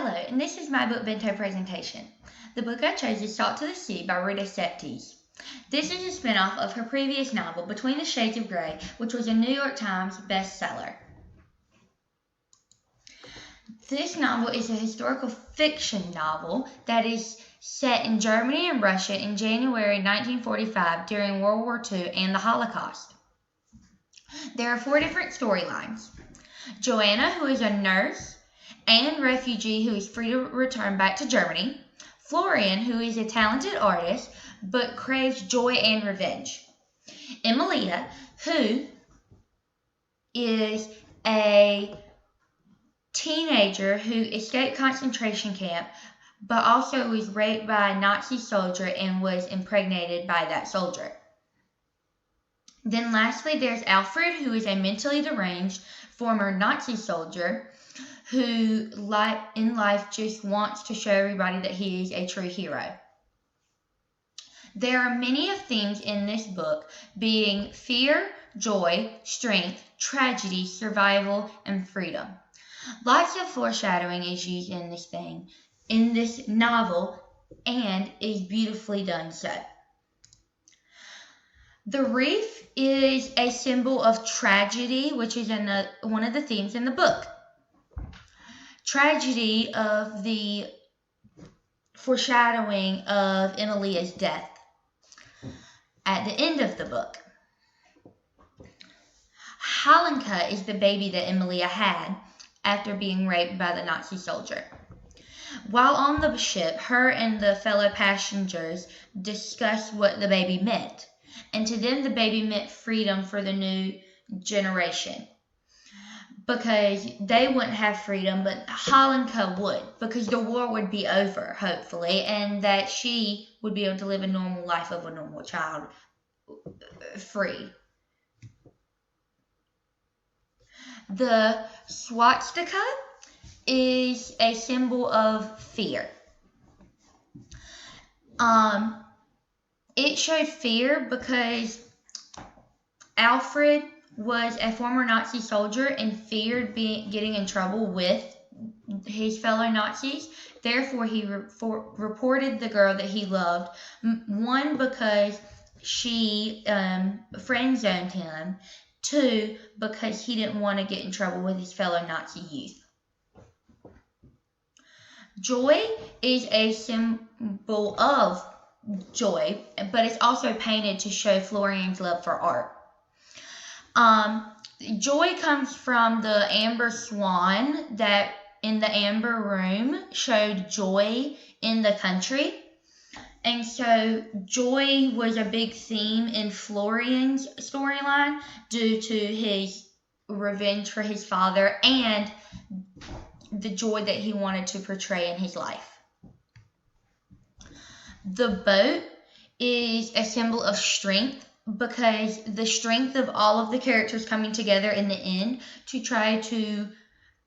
Hello, and this is my book Bento presentation. The book I chose is Salt to the Sea by Ruta Sepetys. This is a spin-off of her previous novel, Between the Shades of Grey, which was a New York Times bestseller. This novel is a historical fiction novel that is set in Germany and Russia in January 1945 during World War II and the Holocaust. There are 4 different storylines. Joanna, who is a nurse and refugee who is free to return back to Germany. Florian, who is a talented artist but craves joy and revenge. Emilia, who is a teenager who escaped concentration camp but also was raped by a Nazi soldier and was impregnated by that soldier. Then lastly, there's Alfred, who is a mentally deranged former Nazi soldier who in life just wants to show everybody that he is a true hero. There are many of themes in this book, being fear, joy, strength, tragedy, survival, and freedom. Lots of foreshadowing is used in this novel, and is beautifully done so. The reef is a symbol of tragedy, which is one of the themes in the book. Tragedy of the foreshadowing of Emilia's death at the end of the book. Halenka is the baby that Emilia had after being raped by the Nazi soldier. While on the ship, her and the fellow passengers discussed what the baby meant. And to them, the baby meant freedom for the new generation. Because they wouldn't have freedom, but Halenka would. Because the war would be over, hopefully, and that she would be able to live a normal life of a normal child, free. The swastika is a symbol of fear. It showed fear because Alfred was a former Nazi soldier and feared getting in trouble with his fellow Nazis. Therefore, he reported the girl that he loved, one, because she friend-zoned him, 2, because he didn't want to get in trouble with his fellow Nazi youth. Joy is a symbol of joy, but it's also painted to show Florian's love for art. Joy comes from the amber swan that in the amber room showed joy in the country. And so joy was a big theme in Florian's storyline due to his revenge for his father and the joy that he wanted to portray in his life. The boat is a symbol of strength because the strength of all of the characters coming together in the end to try to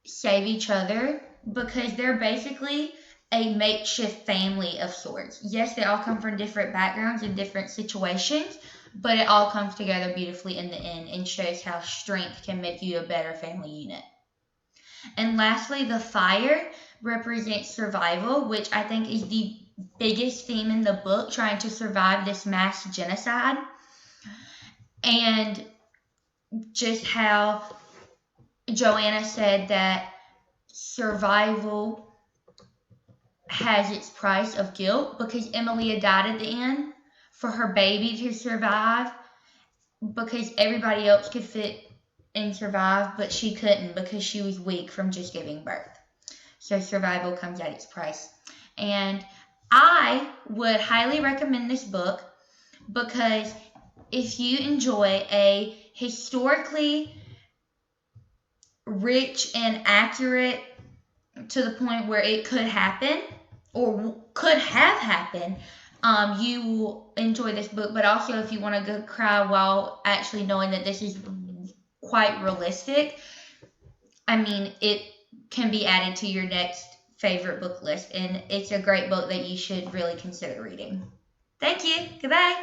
save each other, because they're basically a makeshift family of sorts. Yes, they all come from different backgrounds and different situations, but it all comes together beautifully in the end and shows how strength can make you a better family unit. And lastly, the fire represents survival, which I think is the biggest theme in the book, trying to survive this mass genocide. And just how Joanna said that survival has its price of guilt, because Emilia died at the end for her baby to survive, because everybody else could fit and survive, but she couldn't because she was weak from just giving birth. So survival comes at its price. And I would highly recommend this book because if you enjoy a historically rich and accurate to the point where it could happen or could have happened, you will enjoy this book. But also if you want to go cry while actually knowing that this is quite realistic, I mean, it can be added to your next favorite book list, and it's a great book that you should really consider reading. Thank you. Goodbye.